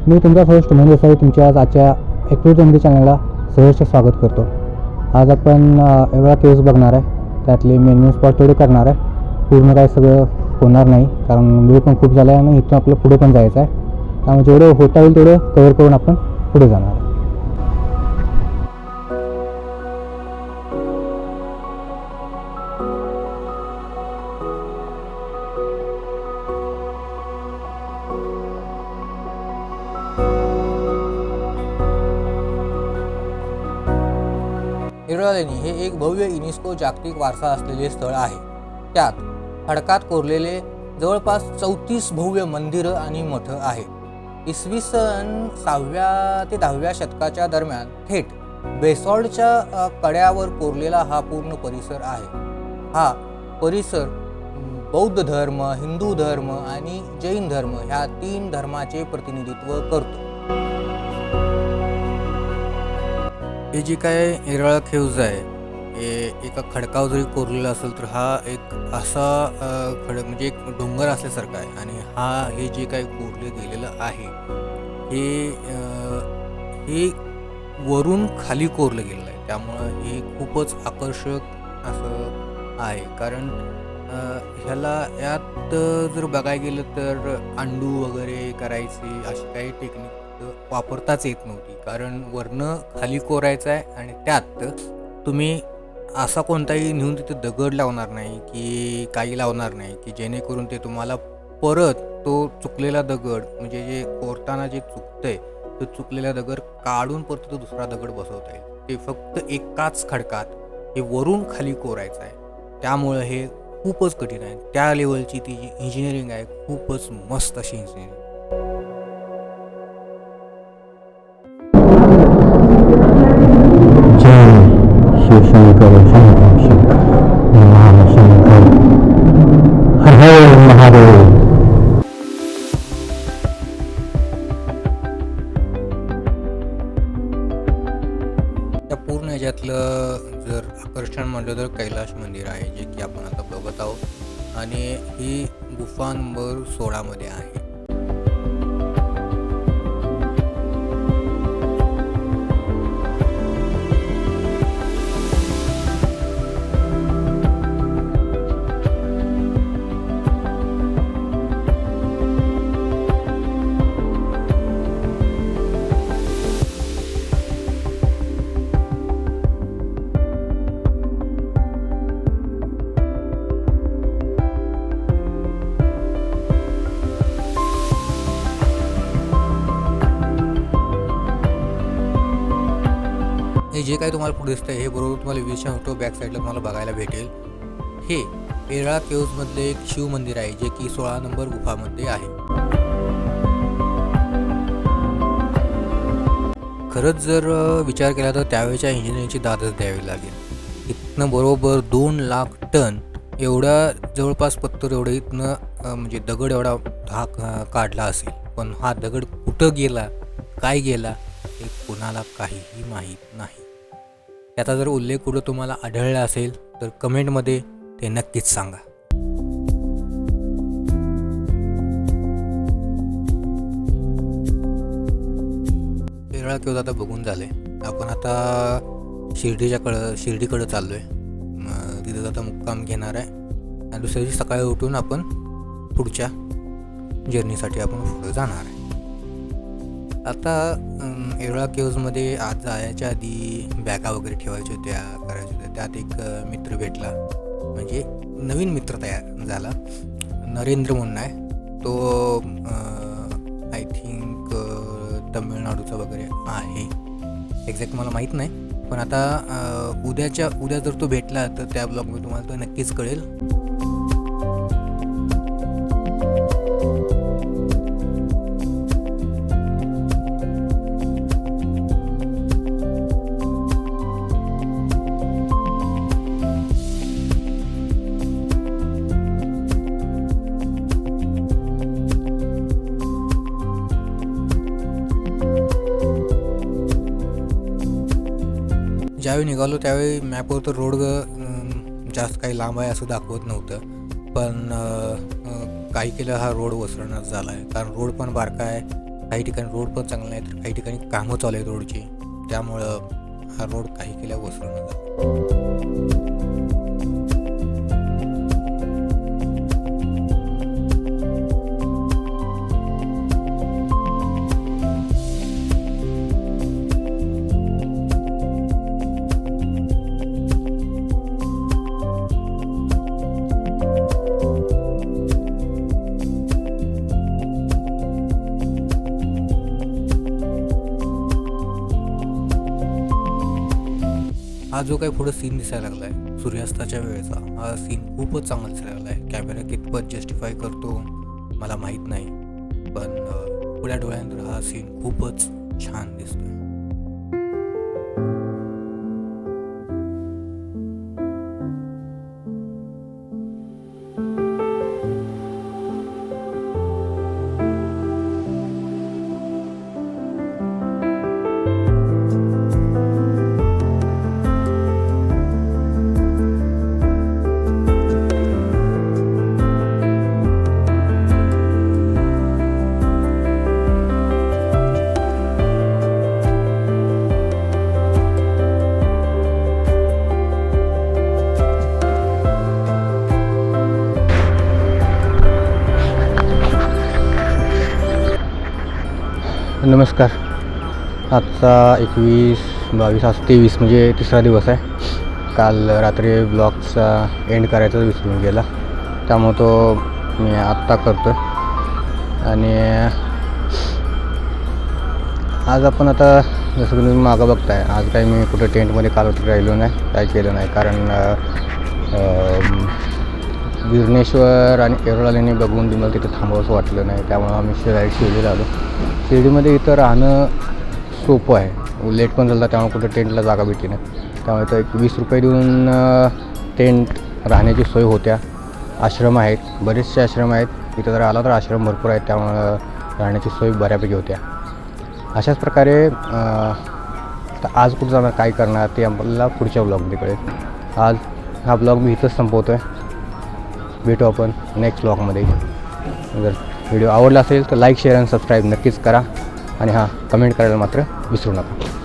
मी तुमचा होस्ट म्हणजे देसाई तुमच्या आजच्या ॲक्टिव्हिटी चॅनलला सहर्ष स्वागत करतो. आज आपण एवढा केव्ज बघणार आहे. त्यातले मेन स्पॉट थोडे करणार आहे. पूर्ण काय सगळं होणार नाही कारण वेळ पण खूप झाला आहे आणि इथून आपलं पुढे पण जायचं आहे. त्यामुळे जेवढं होता येईल तेवढं कव्हर करून आपण पुढे जाणार आहे. येरळा लेणी हे एक भव्य युनेस्को जागतिक वारसा असलेले स्थळ आहे. त्यात खडकात कोरलेले जवळपास 34 भव्य मंदिरं आणि मठ आहेत. इसवी सन 6व्या ते 10व्या शतकाच्या दरम्यान थेट बेसॉल्टच्या कड्यावर कोरलेला हा पूर्ण परिसर आहे. हा परिसर बौद्ध धर्म, हिंदू धर्म आणि जैन धर्म ह्या 3 धर्माचे प्रतिनिधित्व करतो. हे जे काय येरळा केव्ज आहे हे एका खडकावर जरी कोरलेला असेल तर हा एक असा खडक म्हणजे एक डोंगर असल्यासारखा आहे. आणि हे जे काय कोरले गेलेलं आहे हे वरून खाली कोरलं गेलेलं आहे. त्यामुळं हे खूपच आकर्षक असं आहे. कारण यात जर बघायला गेलं तर अंडू वगैरे करायची अशी काही टेक्निक वापरताच येत नव्हती. कारण वरनं खाली कोरायचं आहे आणि त्यात तुम्ही असा कोणताही नेऊन तिथे दगड लावणार नाही की काही लावणार नाही की जेणेकरून ते तुम्हाला परत तो चुकलेला दगड म्हणजे जे कोरताना जे चुकतंय तो चुकलेला दगड काढून परत तो दुसरा दगड बसवता येईल. ते फक्त एकाच खडकात हे वरून खाली कोरायचं आहे. त्यामुळं हे खूपच कठीण आहे. त्या लेवलची ती जी इंजिनिअरिंग आहे खूपच मस्त अशी इंजिनिअरिंग. शिवशंकर शंकर शंकर महाशंकर हर हर महादेव. त्या पूर्ण ह्याच्यातलं जर आकर्षण म्हटलं तर कैलाश मंदिर आहे जे की आपण आता बघत आहोत. आणि ही गुफा नंबर 16 मध्ये आहे. हे जे काही तुम्हाला पुढे दिसतंय हे बरोबर तुम्हाला विषय होतो बॅक साईडला तुम्हाला बघायला भेटेल. हे येरळा केव्जमधले एक शिव मंदिर आहे जे की 16 नंबर गुफामध्ये आहे. खरंच जर विचार केला तर त्यावेळेच्या इंजिनिअरिंगची दादच द्यावी लागेल. इथनं बरोबर 2 लाख टन एवढा जवळपास पत्थर एवढं इथनं म्हणजे दगड एवढा काढला असेल. पण हा दगड कुठं गेला काय गेला हे कुणाला काहीही माहीत नाही. त्याचा जर उल्लेख कुठं तुम्हाला आढळला असेल तर कमेंटमध्ये ते नक्कीच सांगा. येरळा केव्ज आता बघून झाले. आपण आता शिर्डीकडं चाललो आहे. तिथं आता मुक्काम घेणार आहे आणि दुसऱ्या दिवशी सकाळी उठून आपण पुढच्या जर्नीसाठी आपण पुढे जाणार आहे. आता येरळा केव्जमध्ये आज जायच्या आधी बॅगा वगैरे ठेवायच्या होत्या करायच्या होत्या. त्यात एक मित्र भेटला म्हणजे नवीन मित्र तयार झाला. नरेंद्र म्हणून आहे तो. आय थिंक तमिळनाडूचा वगैरे आहे. एक्झॅक्ट मला माहीत नाही. पण आता उद्या जर तो भेटला तर त्या ब्लॉगमध्ये तुम्हाला तो नक्कीच कळेल. ज्यावेळी निघालो त्यावेळी मॅपवर तर रोड जास्त काही लांब आहे असं दाखवत नव्हतं. पण काही केलं हा रोड वसरणच झाला आहे. कारण रोड पण बारका आहे काही ठिकाणी रोड पण चांगला नाही, तर काही ठिकाणी कामं चालू आहेत रोडची, त्यामुळं हा रोड काही केल्या वसरून जातो. हा जो काही पुढं सीन दिसायला लागला आहे सूर्यास्ताच्या वेळेचा, हा सीन खूपच चांगला दिसायला लागला आहे. कॅमेरा कितपत जस्टिफाय करतो मला माहीत नाही, पण पुढ्या डोळ्यांतर हा सीन खूपच छान दिसतोय. नमस्कार. आजचा 21-22 आज 23 म्हणजे तिसरा दिवस आहे. काल रात्री ब्लॉगचा एंड करायचा विसरून गेला, त्यामुळे तो मी आत्ता करतो आहे. आणि आज आपण आता जसं की तुम्ही मागं बघताय, आज काही मी कुठं टेंटमध्ये काल राहिलो नाही, काय केलं नाही, कारण गिरणेश्वर आणि येरळालेने बघून मला तिथं थांबावंसं वाटलं नाही, त्यामुळं आम्ही शिर्डीला आलो. शिर्डीमध्ये इथं राहणं सोपं आहे, लेट पण झालं त्यामुळे कुठं टेंटला जागा भेटली नाही, त्यामुळे तर 20 रुपये देऊन टेंट राहण्याची सोय होत्या. आश्रम आहेत, बरेचसे आश्रम आहेत इथं, जर आला तर आश्रम भरपूर आहेत, त्यामुळं राहण्याची सोय बऱ्यापैकी होत्या. अशाच प्रकारे आज कुठं जाणार, काय करणार ते आपल्याला पुढच्या ब्लॉगमध्ये कळेल. आज हा ब्लॉग मी इथंच संपवतो आहे. भेटू आपण नेक्स्ट ब्लॉगमध्ये. जर व्हिडिओ आवडला असेल तर लाईक, शेअर आणि सबस्क्राईब नक्कीच करा, आणि हां, कमेंट करायला मात्र विसरू नका.